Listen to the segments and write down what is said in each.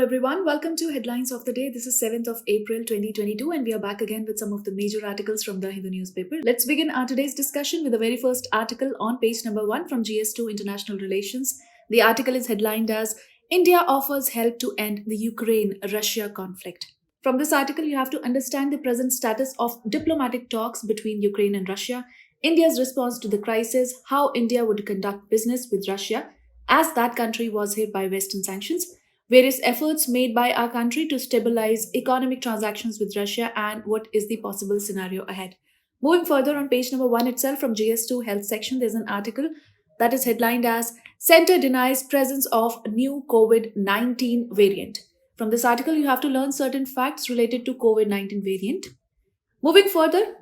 everyone. Welcome to Headlines of the Day. This is 7th of April 2022 and we are back again with some of the major articles from the Hindu newspaper. Let's begin our today's discussion with the very first article on page number 1 from GS2 International Relations. The article is headlined as India offers help to end the Ukraine-Russia conflict. From this article, you have to understand the present status of diplomatic talks between Ukraine and Russia, India's response to the crisis, how India would conduct business with Russia as that country was hit by Western sanctions, various efforts made by our country to stabilize economic transactions with Russia, and what is the possible scenario ahead. Moving further on page number 1 itself from GS2 Health section, there's an article that is headlined as Center denies presence of new COVID-19 variant. From this article, you have to learn certain facts related to COVID-19 variant. Moving further,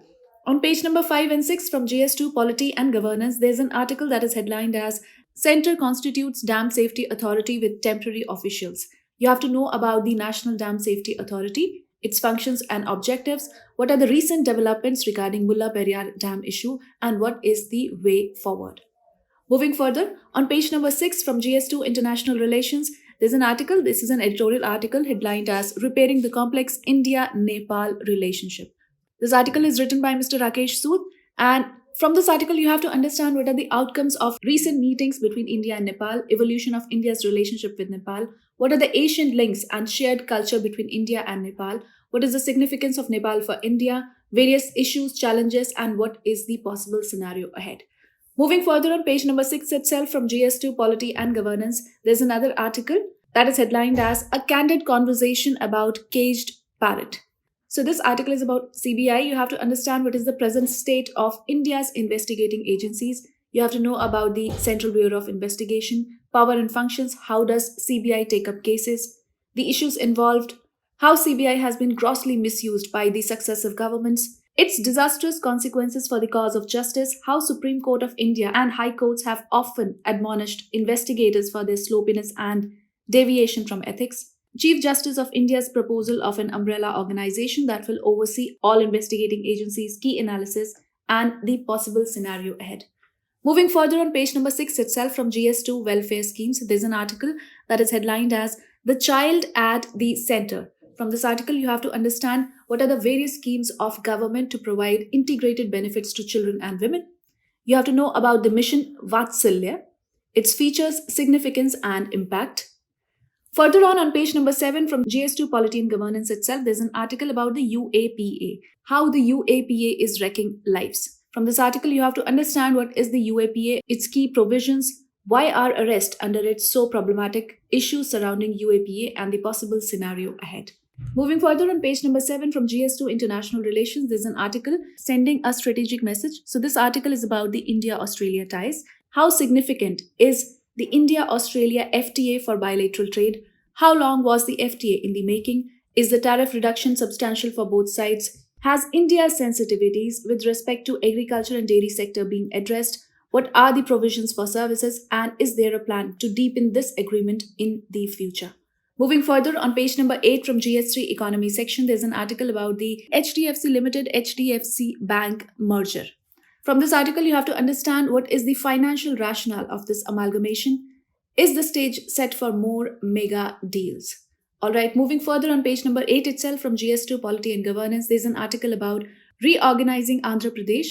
on page number 5 and 6 from GS2 Polity and Governance, there's an article that is headlined as Center constitutes Dam Safety Authority with temporary officials. You have to know about the National Dam Safety Authority, its functions and objectives, what are the recent developments regarding Mulla Periyar Dam issue, and what is the way forward. Moving further, on page number 6 from GS2 International Relations, there's an article, this is an editorial article headlined as Repairing the Complex India-Nepal Relationship. This article is written by Mr. Rakesh Sood, and from this article, you have to understand what are the outcomes of recent meetings between India and Nepal, evolution of India's relationship with Nepal, what are the ancient links and shared culture between India and Nepal, what is the significance of Nepal for India, various issues, challenges, and what is the possible scenario ahead. Moving further on page number 6 itself from GS2 Polity and Governance, there's another article that is headlined as A Candid Conversation About Caged Parrot. So this article is about CBI. You have to understand what is the present state of India's investigating agencies. You have to know about the Central Bureau of Investigation, power and functions, how does CBI take up cases, the issues involved, how CBI has been grossly misused by the successive governments, its disastrous consequences for the cause of justice, how Supreme Court of India and High Courts have often admonished investigators for their sloppiness and deviation from ethics, Chief Justice of India's proposal of an umbrella organization that will oversee all investigating agencies' key analysis, and the possible scenario ahead. Moving further on page number 6 itself from GS2 Welfare Schemes, there's an article that is headlined as The Child at the Center. From this article, you have to understand what are the various schemes of government to provide integrated benefits to children and women. You have to know about the mission Vatsalya, its features, significance, and impact. Further on page number 7 from GS2 Polity and Governance itself, there's an article about the UAPA, how the UAPA is wrecking lives. From this article, you have to understand what is the UAPA, its key provisions, why are arrests under it so problematic, issues surrounding UAPA, and the possible scenario ahead. Moving further on page number 7 from GS2 International Relations, there's an article sending a strategic message. So this article is about the India-Australia ties. How significant is the India-Australia FTA for bilateral trade? How long was the FTA in the making? Is the tariff reduction substantial for both sides? Has India's sensitivities with respect to agriculture and dairy sector been addressed? What are the provisions for services? And is there a plan to deepen this agreement in the future? Moving further on page number 8 from GS3 Economy section, there's an article about the HDFC Limited HDFC Bank merger. From this article, you have to understand what is the financial rationale of this amalgamation. Is the stage set for more mega deals? Alright, moving further on page number 8 itself from GS2 Polity and Governance, there's an article about reorganizing Andhra Pradesh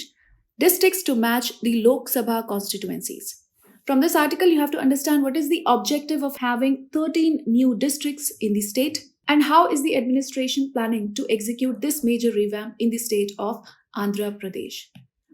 districts to match the Lok Sabha constituencies. From this article, you have to understand what is the objective of having 13 new districts in the state and how is the administration planning to execute this major revamp in the state of Andhra Pradesh.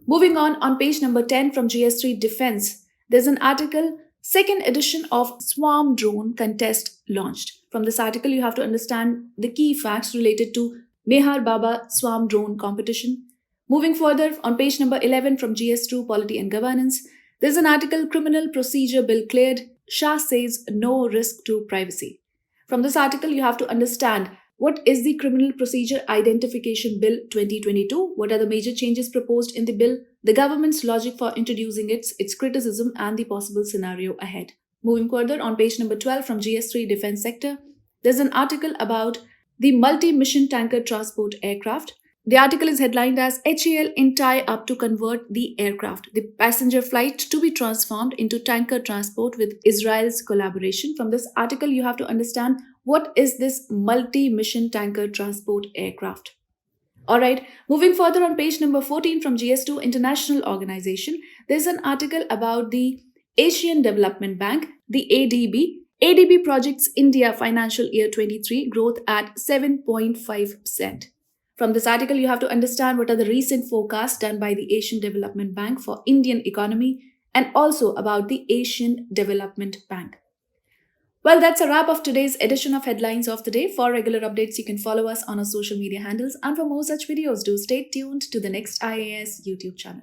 Moving on page number 10 from GS3 Defense, there's an article, second edition of Swarm Drone Contest launched. From this article, you have to understand the key facts related to Mehar Baba Swarm Drone competition. Moving further on page number 11 from GS2 Polity and Governance, there's an article, Criminal Procedure Bill cleared, Shah says no risk to privacy. From this article, you have to understand what is the Criminal Procedure Identification Bill 2022, what are the major changes proposed in the bill, the government's logic for introducing its criticism, and the possible scenario ahead. Moving further on page number 12 from GS3 Defense Sector, there's an article about the Multimission Tanker Transport Aircraft. The article is headlined as HAL in tie-up to convert the aircraft, the passenger flight to be transformed into tanker transport with Israel's collaboration. From this article, you have to understand what is this multi-mission tanker transport aircraft. Alright, moving further on page number 14 from GS2 International Organization, there's an article about the Asian Development Bank, the ADB. ADB projects India financial year 23 growth at 7.5%. From this article, you have to understand what are the recent forecasts done by the Asian Development Bank for Indian economy and also about the Asian Development Bank. Well, that's a wrap of today's edition of Headlines of the Day. For regular updates, you can follow us on our social media handles. And for more such videos, do stay tuned to the Next IAS YouTube channel.